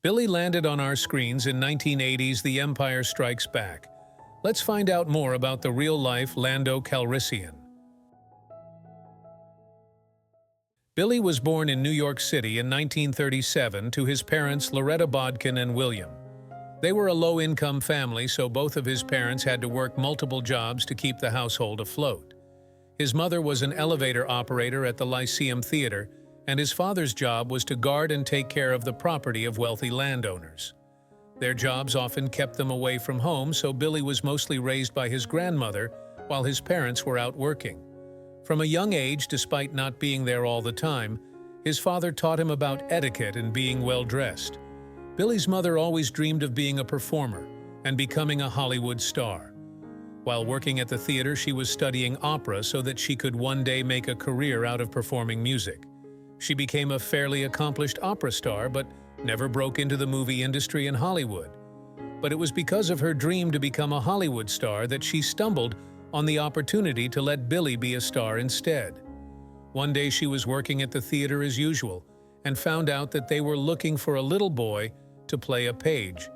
Billy landed on our screens in 1980's The Empire Strikes Back. Let's find out more about the real-life Lando Calrissian. Billy was born in New York City in 1937 to his parents Loretta Bodkin and William. They were a low-income family, so both of his parents had to work multiple jobs to keep the household afloat. His mother was an elevator operator at the Lyceum Theater, and his father's job was to guard and take care of the property of wealthy landowners. Their jobs often kept them away from home, so Billy was mostly raised by his grandmother while his parents were out working. From a young age, despite not being there all the time, his father taught him about etiquette and being well-dressed. Billy's mother always dreamed of being a performer and becoming a Hollywood star. While working at the theater, she was studying opera so that she could one day make a career out of performing music. She became a fairly accomplished opera star, but never broke into the movie industry in Hollywood. But it was because of her dream to become a Hollywood star that she stumbled on the opportunity to let Billy be a star instead. One day she was working at the theater as usual and found out that they were looking for a little boy to play a page,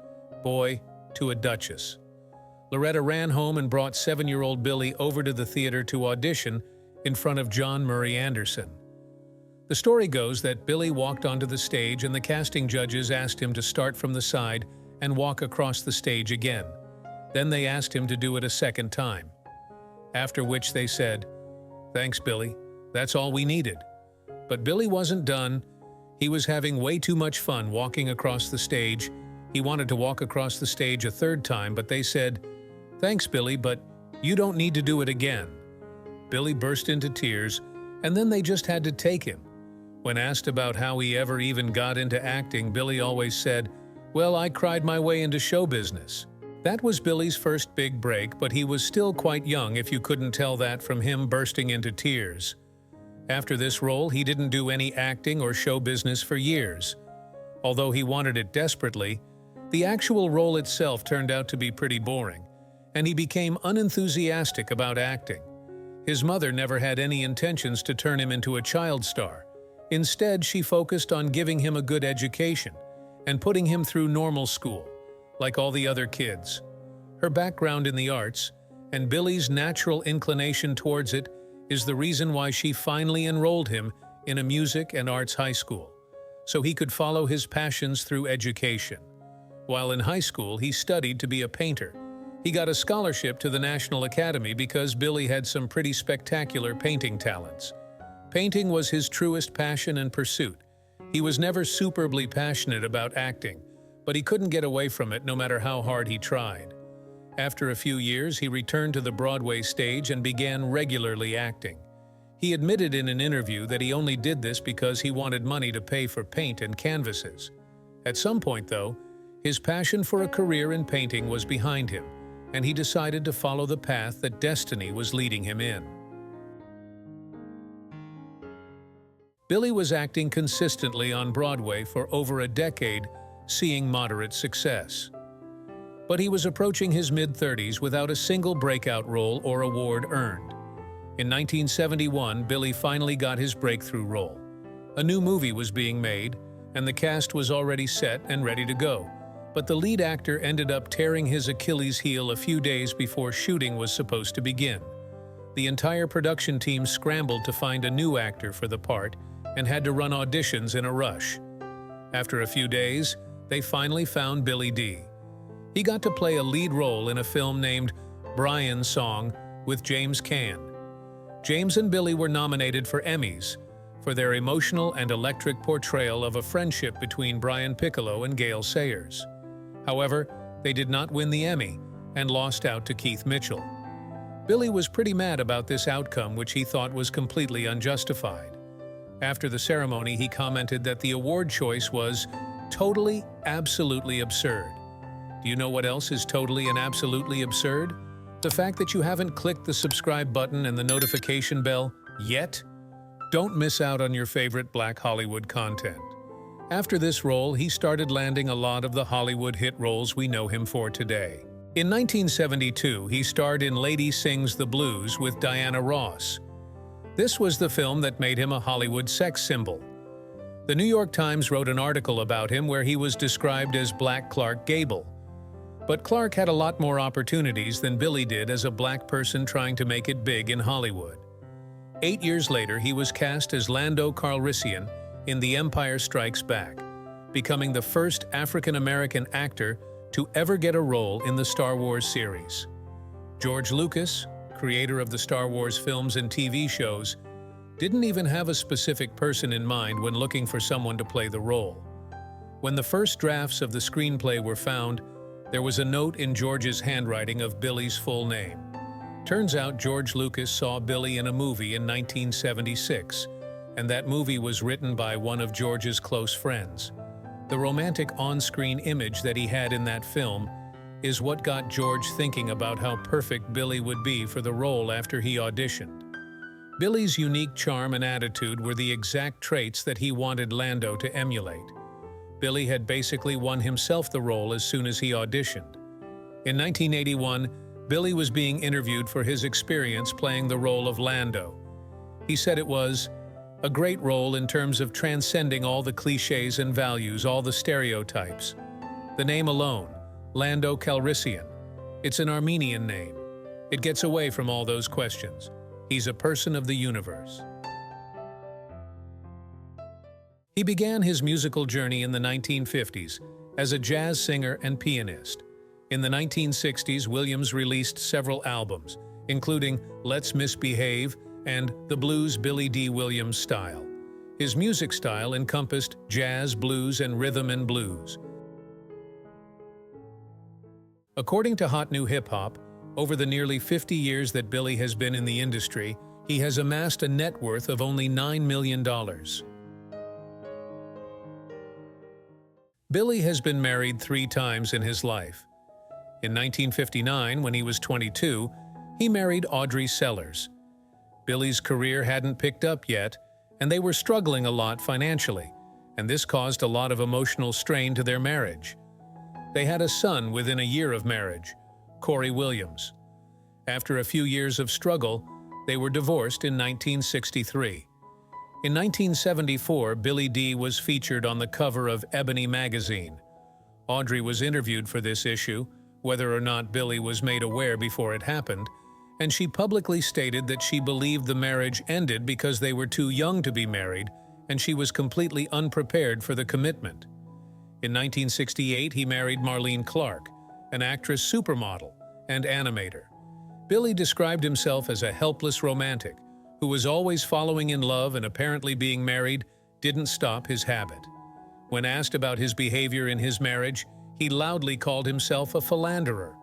boy to a duchess. Loretta ran home and brought 7-year-old Billy over to the theater to audition in front of John Murray Anderson. The story goes that Billy walked onto the stage and the casting judges asked him to start from the side and walk across the stage again. Then they asked him to do it a second time. After which they said, "Thanks, Billy. That's all we needed." But Billy wasn't done. He was having way too much fun walking across the stage. He wanted to walk across the stage a third time, but they said, "Thanks, Billy, but you don't need to do it again." Billy burst into tears, and then they just had to take him. When asked about how he ever even got into acting, Billy always said, "Well, I cried my way into show business." That was Billy's first big break, but he was still quite young if you couldn't tell that from him bursting into tears. After this role, he didn't do any acting or show business for years. Although he wanted it desperately, the actual role itself turned out to be pretty boring, and he became unenthusiastic about acting. His mother never had any intentions to turn him into a child star. Instead, she focused on giving him a good education and putting him through normal school, like all the other kids. Her background in the arts, and Billy's natural inclination towards it, is the reason why she finally enrolled him in a music and arts high school, so he could follow his passions through education. While in high school, he studied to be a painter. He got a scholarship to the National Academy because Billy had some pretty spectacular painting talents. Painting was his truest passion and pursuit. He was never superbly passionate about acting, but he couldn't get away from it no matter how hard he tried. After a few years, he returned to the Broadway stage and began regularly acting. He admitted in an interview that he only did this because he wanted money to pay for paint and canvases. At some point, though, his passion for a career in painting was behind him, and he decided to follow the path that destiny was leading him in. Billy was acting consistently on Broadway for over a decade, seeing moderate success. But he was approaching his mid-30s without a single breakout role or award earned. In 1971, Billy finally got his breakthrough role. A new movie was being made, and the cast was already set and ready to go. But the lead actor ended up tearing his Achilles heel a few days before shooting was supposed to begin. The entire production team scrambled to find a new actor for the part and had to run auditions in a rush. After a few days, they finally found Billy Dee. He got to play a lead role in a film named Brian's Song with James Caan. James and Billy were nominated for Emmys for their emotional and electric portrayal of a friendship between Brian Piccolo and Gale Sayers. However, they did not win the Emmy and lost out to Keith Mitchell. Billy was pretty mad about this outcome, which he thought was completely unjustified. After the ceremony, he commented that the award choice was totally, absolutely absurd. Do you know what else is totally and absolutely absurd? The fact that you haven't clicked the subscribe button and the notification bell yet? Don't miss out on your favorite Black Hollywood content. After this role, he started landing a lot of the Hollywood hit roles we know him for today. In 1972, he starred in Lady Sings the Blues with Diana Ross. This was the film that made him a Hollywood sex symbol. The New York Times wrote an article about him where he was described as Black Clark Gable. But Clark had a lot more opportunities than Billy did as a black person trying to make it big in Hollywood. 8 years later, he was cast as Lando Calrissian in The Empire Strikes Back, becoming the first African-American actor to ever get a role in the Star Wars series. George Lucas, creator of the Star Wars films and TV shows, didn't even have a specific person in mind when looking for someone to play the role. When the first drafts of the screenplay were found, there was a note in George's handwriting of Billy's full name. Turns out George Lucas saw Billy in a movie in 1976, and that movie was written by one of George's close friends. The romantic on-screen image that he had in that film is what got George thinking about how perfect Billy would be for the role after he auditioned. Billy's unique charm and attitude were the exact traits that he wanted Lando to emulate. Billy had basically won himself the role as soon as he auditioned. In 1981, Billy was being interviewed for his experience playing the role of Lando. He said it was a great role in terms of transcending all the cliches and values, all the stereotypes. The name alone, Lando Calrissian, it's an Armenian name. It gets away from all those questions. He's a person of the universe. He began his musical journey in the 1950s as a jazz singer and pianist. In the 1960s, Williams released several albums, including Let's Misbehave and The Blues Billy Dee Williams Style. His music style encompassed jazz, blues, and rhythm and blues. According to Hot New Hip Hop, over the nearly 50 years that Billy has been in the industry, he has amassed a net worth of only $9 million. Billy has been married 3 times in his life. In 1959, when he was 22, he married Audrey Sellers. Billy's career hadn't picked up yet, and they were struggling a lot financially, and this caused a lot of emotional strain to their marriage. They had a son within a year of marriage, Corey Williams. After a few years of struggle, they were divorced in 1963. In 1974, Billy Dee was featured on the cover of Ebony magazine. Audrey was interviewed for this issue, whether or not Billy was made aware before it happened, and she publicly stated that she believed the marriage ended because they were too young to be married, and she was completely unprepared for the commitment. In 1968, he married Marlene Clark, an actress supermodel and animator. Billy described himself as a helpless romantic who was always following in love and apparently being married didn't stop his habit. When asked about his behavior in his marriage, he loudly called himself a philanderer.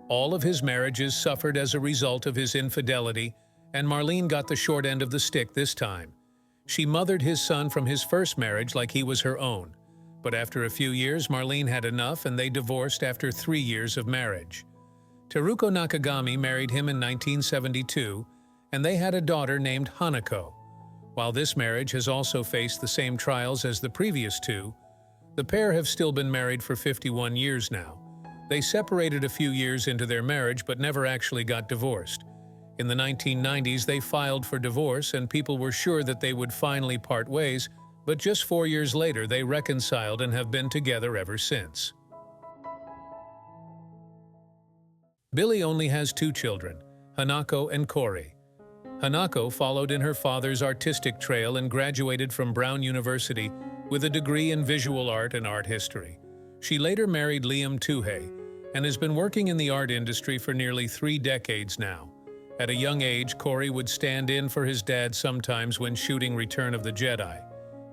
All of his marriages suffered as a result of his infidelity, and Marlene got the short end of the stick this time. She mothered his son from his first marriage like he was her own. But after a few years, Marlene had enough and they divorced after 3 years of marriage. Teruko Nakagami married him in 1972, and they had a daughter named Hanako. While this marriage has also faced the same trials as the previous 2, the pair have still been married for 51 years now. They separated a few years into their marriage but never actually got divorced. In the 1990s, they filed for divorce and people were sure that they would finally part ways, but just 4 years later they reconciled and have been together ever since. Billy only has 2 children, Hanako and Corey. Hanako followed in her father's artistic trail and graduated from Brown University with a degree in visual art and art history. She later married Liam Tuhey and has been working in the art industry for nearly 3 decades now. At a young age, Corey would stand in for his dad sometimes when shooting Return of the Jedi.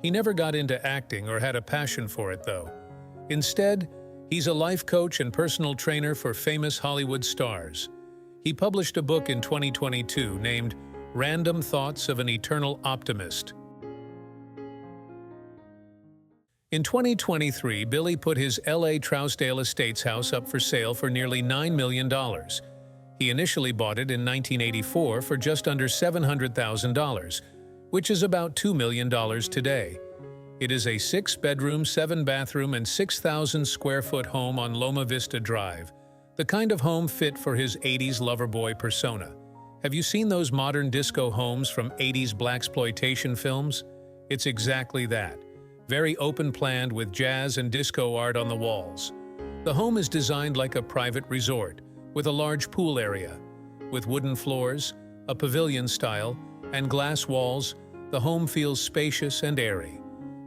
He never got into acting or had a passion for it, though. Instead, he's a life coach and personal trainer for famous Hollywood stars. He published a book in 2022 named Random Thoughts of an Eternal Optimist. In 2023, Billy put his LA Trousdale Estates house up for sale for nearly $9 million. He initially bought it in 1984 for just under $700,000, which is about $2 million today. It is a 6-bedroom, 7-bathroom, and 6,000-square-foot home on Loma Vista Drive, the kind of home fit for his 80s loverboy persona. Have you seen those modern disco homes from 80s blaxploitation films? It's exactly that. very open-planned with jazz and disco art on the walls. The home is designed like a private resort, with a large pool area. With wooden floors, a pavilion style, and glass walls, the home feels spacious and airy.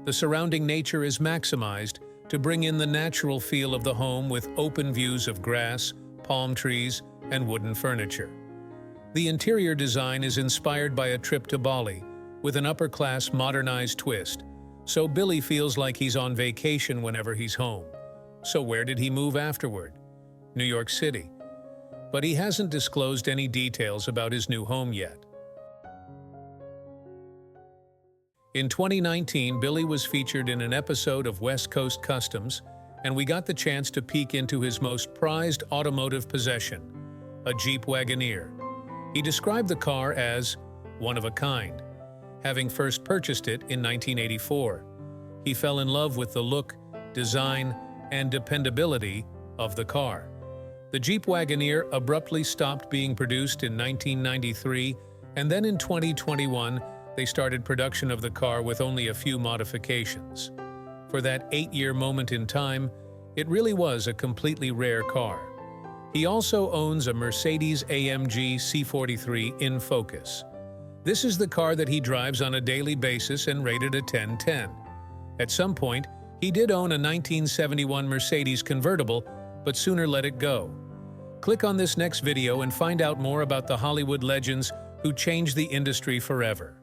The surrounding nature is maximized to bring in the natural feel of the home with open views of grass, palm trees, and wooden furniture. The interior design is inspired by a trip to Bali, with an upper-class modernized twist, so Billy feels like he's on vacation whenever he's home. So where did he move afterward? New York City. But he hasn't disclosed any details about his new home yet. In 2019, Billy was featured in an episode of West Coast Customs, and we got the chance to peek into his most prized automotive possession, a Jeep Wagoneer. He described the car as one of a kind, having first purchased it in 1984. He fell in love with the look, design, and dependability of the car. The Jeep Wagoneer abruptly stopped being produced in 1993, and then in 2021, they started production of the car with only a few modifications. For that 8-year moment in time, it really was a completely rare car. He also owns a Mercedes-AMG C43 in Focus. This is the car that he drives on a daily basis and rated a 10/10. At some point, he did own a 1971 Mercedes convertible, but sooner let it go. Click on this next video and find out more about the Hollywood legends who changed the industry forever.